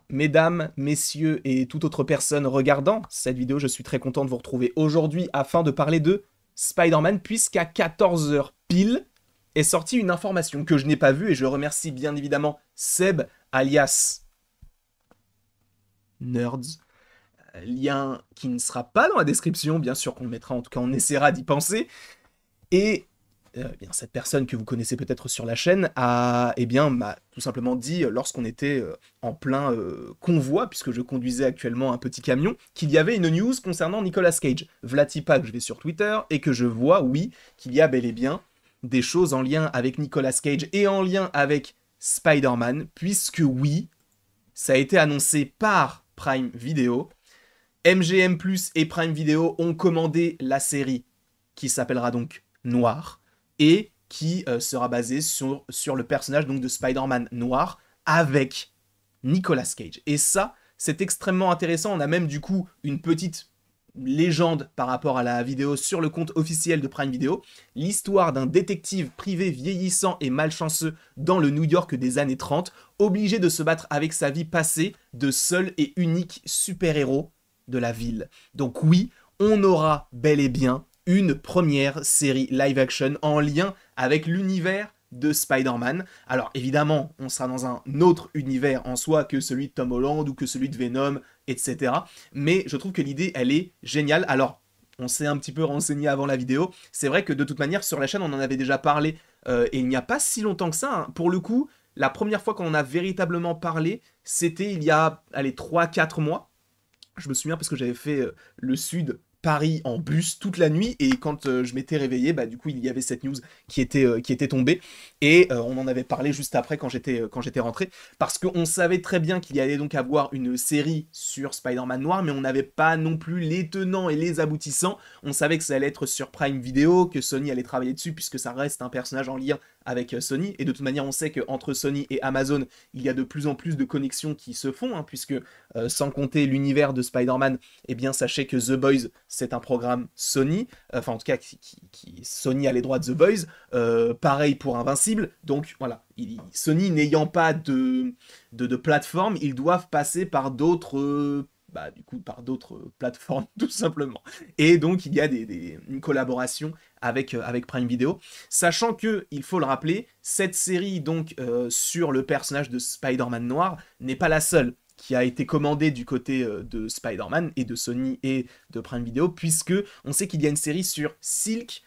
Mesdames, messieurs et toute autre personne regardant cette vidéo, je suis très content de vous retrouver aujourd'hui afin de parler de Spider-Man, puisqu'à 14 heures pile est sortie une information que je n'ai pas vue et je remercie bien évidemment Seb, alias Nerds, lien qui ne sera pas dans la description, bien sûr qu'on le mettra, en tout cas on essaiera d'y penser, et bien, cette personne que vous connaissez peut-être sur la chaîne m'a tout simplement dit, lorsqu'on était en plein convoi, puisque je conduisais actuellement un petit camion, qu'il y avait une news concernant Nicolas Cage. Vlati pas que je vais sur Twitter et que je vois, oui, qu'il y a bel et bien des choses en lien avec Nicolas Cage et en lien avec Spider-Man, puisque oui, ça a été annoncé par Prime Video. MGM Plus et Prime Video ont commandé la série qui s'appellera donc Noir et qui sera basée sur le personnage donc de Spider-Man Noir avec Nicolas Cage. Et ça, c'est extrêmement intéressant. On a même du coup une petite légende par rapport à la vidéo sur le compte officiel de Prime Video, l'histoire d'un détective privé vieillissant et malchanceux dans le New York des années 30, obligé de se battre avec sa vie passée de seul et unique super-héros de la ville. Donc oui, on aura bel et bien une première série live-action en lien avec l'univers de Spider-Man. Alors évidemment, on sera dans un autre univers en soi que celui de Tom Holland ou que celui de Venom, etc. Mais je trouve que l'idée, elle est géniale. Alors, on s'est un petit peu renseigné avant la vidéo. C'est vrai que de toute manière, sur la chaîne, on en avait déjà parlé et il n'y a pas si longtemps que ça. Pour le coup, la première fois qu'on en a véritablement parlé, c'était il y a, allez, 3-4 mois. Je me souviens parce que j'avais fait le sud Paris en bus toute la nuit et quand je m'étais réveillé, bah du coup il y avait cette news qui était tombée et on en avait parlé juste après quand j'étais rentré parce qu'on savait très bien qu'il y allait donc avoir une série sur Spider-Man Noir, mais on n'avait pas non plus les tenants et les aboutissants. On savait que ça allait être sur Prime Video, que Sony allait travailler dessus puisque ça reste un personnage en lien avec Sony, et de toute manière on sait qu'entre Sony et Amazon il y a de plus en plus de connexions qui se font, hein, puisque sans compter l'univers de Spider-Man, eh bien sachez que The Boys c'est un programme Sony, enfin en tout cas Sony a les droits de The Boys, pareil pour Invincible, donc voilà, Sony n'ayant pas de plateforme, ils doivent passer par d'autres par d'autres plateformes tout simplement. Et donc il y a une collaboration avec Prime Video, sachant que, il faut le rappeler, cette série donc sur le personnage de Spider-Man Noir n'est pas la seule qui a été commandée du côté de Spider-Man et de Sony et de Prime Video, puisque on sait qu'il y a une série sur Silk,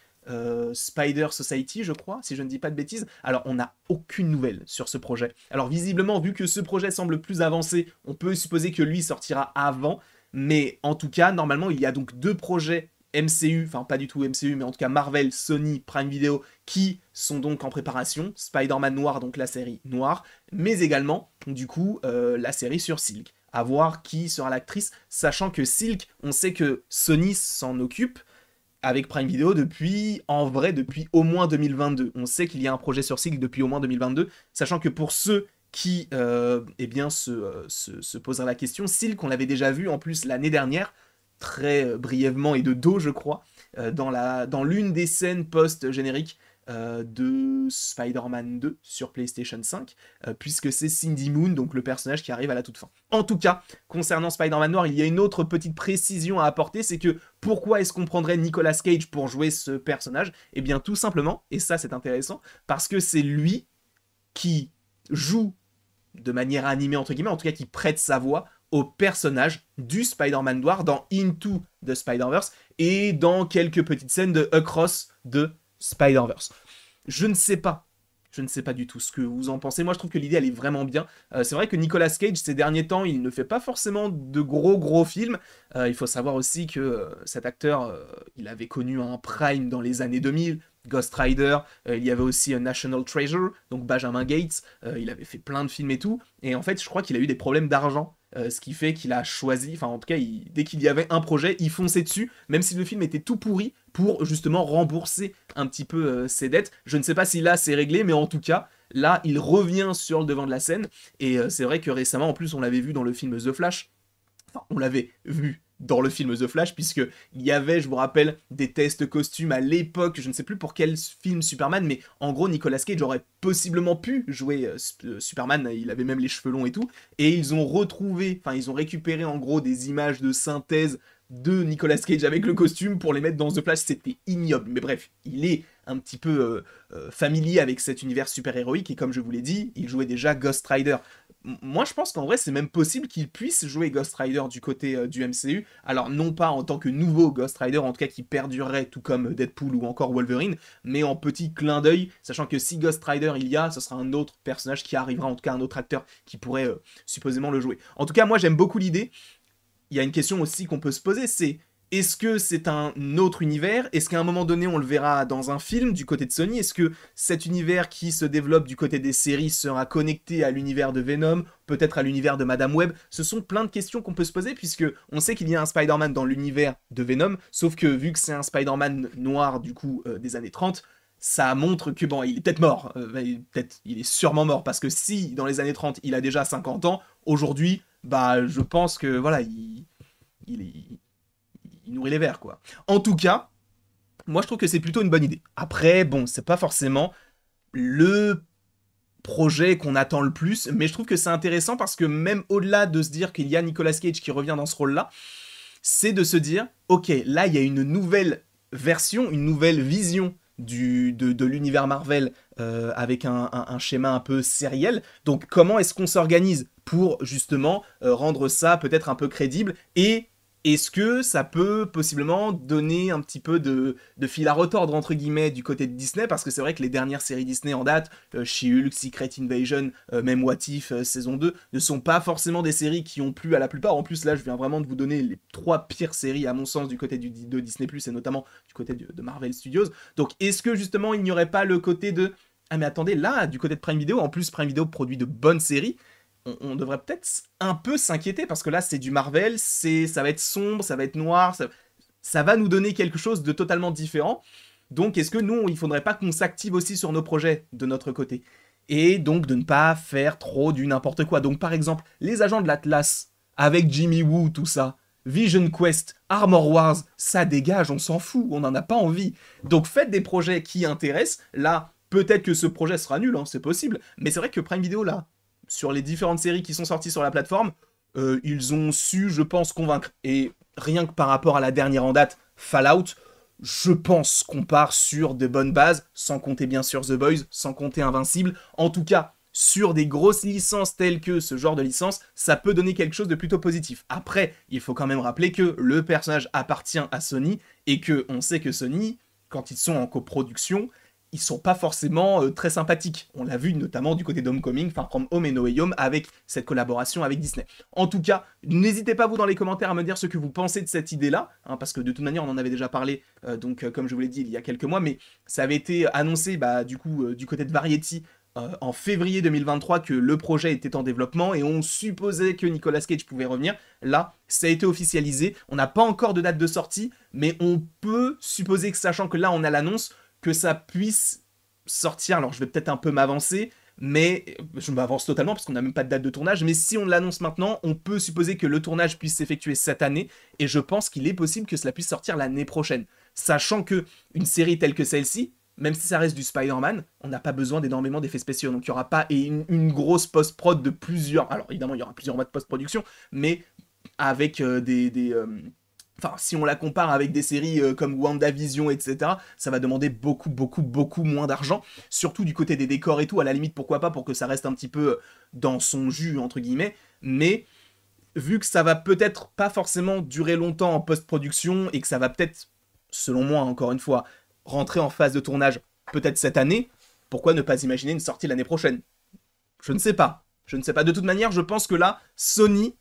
Spider Society, je crois, si je ne dis pas de bêtises. Alors, on n'a aucune nouvelle sur ce projet. Alors, visiblement, vu que ce projet semble plus avancé, on peut supposer que lui sortira avant, mais en tout cas, normalement, il y a donc deux projets MCU, enfin pas du tout MCU, mais en tout cas Marvel, Sony, Prime Video, qui sont donc en préparation. Spider-Man Noir, donc la série Noire, mais également, du coup, la série sur Silk. À voir qui sera l'actrice, sachant que Silk, on sait que Sony s'en occupe avec Prime Video depuis au moins 2022. On sait qu'il y a un projet sur Silk depuis au moins 2022, sachant que pour ceux qui se poseraient la question, Silk, on l'avait déjà vu en plus l'année dernière, très brièvement et de dos, je crois, dans l'une des scènes post-génériques de Spider-Man 2 sur PlayStation 5, puisque c'est Cindy Moon, donc le personnage qui arrive à la toute fin. En tout cas, concernant Spider-Man Noir, il y a une autre petite précision à apporter, c'est que pourquoi est-ce qu'on prendrait Nicolas Cage pour jouer ce personnage? Eh bien tout simplement, et ça c'est intéressant, parce que c'est lui qui joue de manière animée entre guillemets, en tout cas qui prête sa voix au personnage du Spider-Man Noir dans Into the Spider-Verse et dans quelques petites scènes de Across the Spider-Verse. Je ne sais pas. Je ne sais pas du tout ce que vous en pensez. Moi, je trouve que l'idée, elle est vraiment bien. C'est vrai que Nicolas Cage, ces derniers temps, il ne fait pas forcément de gros films. Il faut savoir aussi que cet acteur, il avait connu un prime dans les années 2000, Ghost Rider, il y avait aussi National Treasure, donc Benjamin Gates, il avait fait plein de films et tout, et en fait je crois qu'il a eu des problèmes d'argent, ce qui fait qu'il a choisi, enfin en tout cas dès qu'il y avait un projet, il fonçait dessus, même si le film était tout pourri, pour justement rembourser un petit peu ses dettes. Je ne sais pas si là c'est réglé, mais en tout cas, là il revient sur le devant de la scène, et c'est vrai que récemment en plus on l'avait vu dans le film The Flash, enfin on l'avait vu, dans le film The Flash, puisque il y avait, je vous rappelle, des tests costumes à l'époque, je ne sais plus pour quel film Superman, mais en gros, Nicolas Cage aurait possiblement pu jouer Superman, il avait même les cheveux longs et tout, et ils ont retrouvé, enfin, ils ont récupéré en gros des images de synthèse de Nicolas Cage avec le costume pour les mettre dans The Flash, c'était ignoble, mais bref, il est un petit peu familier avec cet univers super-héroïque, et comme je vous l'ai dit, il jouait déjà Ghost Rider. Moi, je pense qu'en vrai, c'est même possible qu'il puisse jouer Ghost Rider du côté du MCU. Alors, non pas en tant que nouveau Ghost Rider, en tout cas qui perdurerait tout comme Deadpool ou encore Wolverine, mais en petit clin d'œil, sachant que si Ghost Rider il y a, ce sera un autre personnage qui arrivera, en tout cas un autre acteur qui pourrait supposément le jouer. En tout cas, moi, j'aime beaucoup l'idée. Il y a une question aussi qu'on peut se poser, c'est est-ce que c'est un autre univers? Est-ce qu'à un moment donné, on le verra dans un film du côté de Sony? Est-ce que cet univers qui se développe du côté des séries sera connecté à l'univers de Venom, peut-être à l'univers de Madame Web? Ce sont plein de questions qu'on peut se poser, puisque on sait qu'il y a un Spider-Man dans l'univers de Venom, sauf que vu que c'est un Spider-Man noir, du coup, des années 30, ça montre que, bon, il est peut-être mort. Il est sûrement mort, parce que si, dans les années 30, il a déjà 50 ans, aujourd'hui, bah, je pense que, voilà, il nourrit les vers, quoi. En tout cas, moi, je trouve que c'est plutôt une bonne idée. Après, bon, c'est pas forcément le projet qu'on attend le plus, mais je trouve que c'est intéressant parce que même au-delà de se dire qu'il y a Nicolas Cage qui revient dans ce rôle-là, c'est de se dire, ok, là, il y a une nouvelle version, une nouvelle vision de l'univers Marvel avec un schéma un peu sériel. Donc, comment est-ce qu'on s'organise pour justement rendre ça peut-être un peu crédible, et est-ce que ça peut possiblement donner un petit peu de fil à retordre, entre guillemets, du côté de Disney? Parce que c'est vrai que les dernières séries Disney en date, She-Hulk, Secret Invasion, même What If, saison 2, ne sont pas forcément des séries qui ont plu à la plupart. En plus, là, je viens vraiment de vous donner les 3 pires séries, à mon sens, du côté de Disney+, et notamment du côté de Marvel Studios. Donc, est-ce que, justement, il n'y aurait pas le côté de... Ah mais attendez, là, du côté de Prime Video, en plus, Prime Video produit de bonnes séries, on devrait peut-être un peu s'inquiéter, parce que là, c'est du Marvel, ça va être sombre, ça va être noir, ça va nous donner quelque chose de totalement différent. Donc, est-ce que nous, il faudrait pas qu'on s'active aussi sur nos projets de notre côté? Et donc, de ne pas faire trop du n'importe quoi. Donc, par exemple, les agents de l'Atlas, avec Jimmy Woo, tout ça, Vision Quest, Armor Wars, ça dégage, on s'en fout, on n'en a pas envie. Donc, faites des projets qui intéressent. Là, peut-être que ce projet sera nul, hein, c'est possible, mais c'est vrai que Prime Video, là, sur les différentes séries qui sont sorties sur la plateforme, ils ont su, je pense, convaincre. Et rien que par rapport à la dernière en date, Fallout, je pense qu'on part sur de bonnes bases, sans compter bien sûr The Boys, sans compter Invincible. En tout cas, sur des grosses licences telles que ce genre de licence, ça peut donner quelque chose de plutôt positif. Après, il faut quand même rappeler que le personnage appartient à Sony, et que on sait que Sony, quand ils sont en coproduction, ils sont pas forcément très sympathiques. On l'a vu notamment du côté d'Homecoming, Far From Home et No Way Home, avec cette collaboration avec Disney. En tout cas, n'hésitez pas vous dans les commentaires à me dire ce que vous pensez de cette idée-là, hein, parce que de toute manière on en avait déjà parlé, comme je vous l'ai dit il y a quelques mois, mais ça avait été annoncé du côté de Variety en février 2023 que le projet était en développement, et on supposait que Nicolas Cage pouvait revenir. Là, ça a été officialisé, on n'a pas encore de date de sortie, mais on peut supposer que, sachant que là on a l'annonce, que ça puisse sortir. Alors je vais peut-être un peu m'avancer, mais je m'avance totalement parce qu'on n'a même pas de date de tournage, mais si on l'annonce maintenant, on peut supposer que le tournage puisse s'effectuer cette année, et je pense qu'il est possible que cela puisse sortir l'année prochaine. Sachant que une série telle que celle-ci, même si ça reste du Spider-Man, on n'a pas besoin d'énormément d'effets spéciaux, donc il n'y aura pas une grosse post-prod de plusieurs... Alors évidemment, il y aura plusieurs mois de post-production, mais avec Enfin, si on la compare avec des séries comme WandaVision, etc., ça va demander beaucoup, beaucoup, beaucoup moins d'argent. Surtout du côté des décors et tout, à la limite, pourquoi pas, pour que ça reste un petit peu dans son jus, entre guillemets. Mais vu que ça va peut-être pas forcément durer longtemps en post-production, et que ça va peut-être, selon moi, encore une fois, rentrer en phase de tournage peut-être cette année, pourquoi ne pas imaginer une sortie l'année prochaine? Je ne sais pas. Je ne sais pas. De toute manière, je pense que là, Sony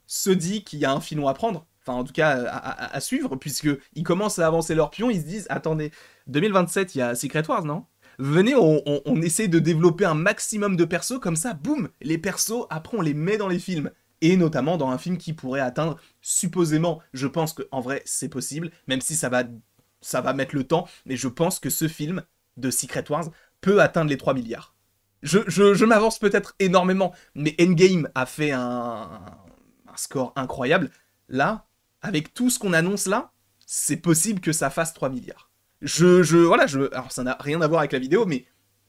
se dit qu'il y a un filon à prendre. Enfin, en tout cas, à suivre, puisqu'ils commencent à avancer leurs pions, ils se disent, attendez, 2027, il y a Secret Wars, non? Venez, on essaie de développer un maximum de persos, comme ça, boum, les persos, après on les met dans les films. Et notamment dans un film qui pourrait atteindre, supposément, je pense qu'en vrai, c'est possible, même si ça va mettre le temps, mais je pense que ce film de Secret Wars peut atteindre les 3 milliards. Je m'avance peut-être énormément, mais Endgame a fait un score incroyable. Là, avec tout ce qu'on annonce là, c'est possible que ça fasse 3 milliards. Alors ça n'a rien à voir avec la vidéo, mais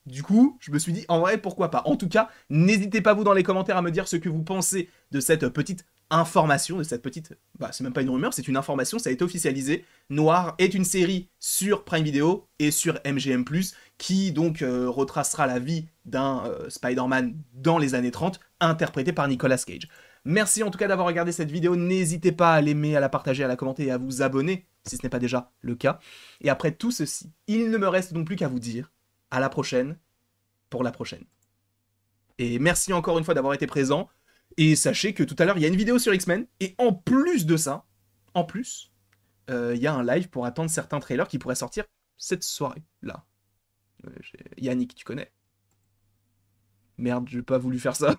du coup, je me suis dit, en vrai, pourquoi pas. En tout cas, n'hésitez pas vous dans les commentaires à me dire ce que vous pensez de cette petite information, de cette petite... Bah, c'est même pas une rumeur, c'est une information, ça a été officialisé. Noir est une série sur Prime Video et sur MGM+, qui donc retracera la vie d'un Spider-Man dans les années 30, interprété par Nicolas Cage. Merci en tout cas d'avoir regardé cette vidéo, n'hésitez pas à l'aimer, à la partager, à la commenter et à vous abonner, si ce n'est pas déjà le cas. Et après tout ceci, il ne me reste donc plus qu'à vous dire à la prochaine pour la prochaine. Et merci encore une fois d'avoir été présent. Et sachez que tout à l'heure, il y a une vidéo sur X-Men. Et en plus de ça, il y a un live pour attendre certains trailers qui pourraient sortir cette soirée-là. Yannick, tu connais? Merde, j'ai pas voulu faire ça.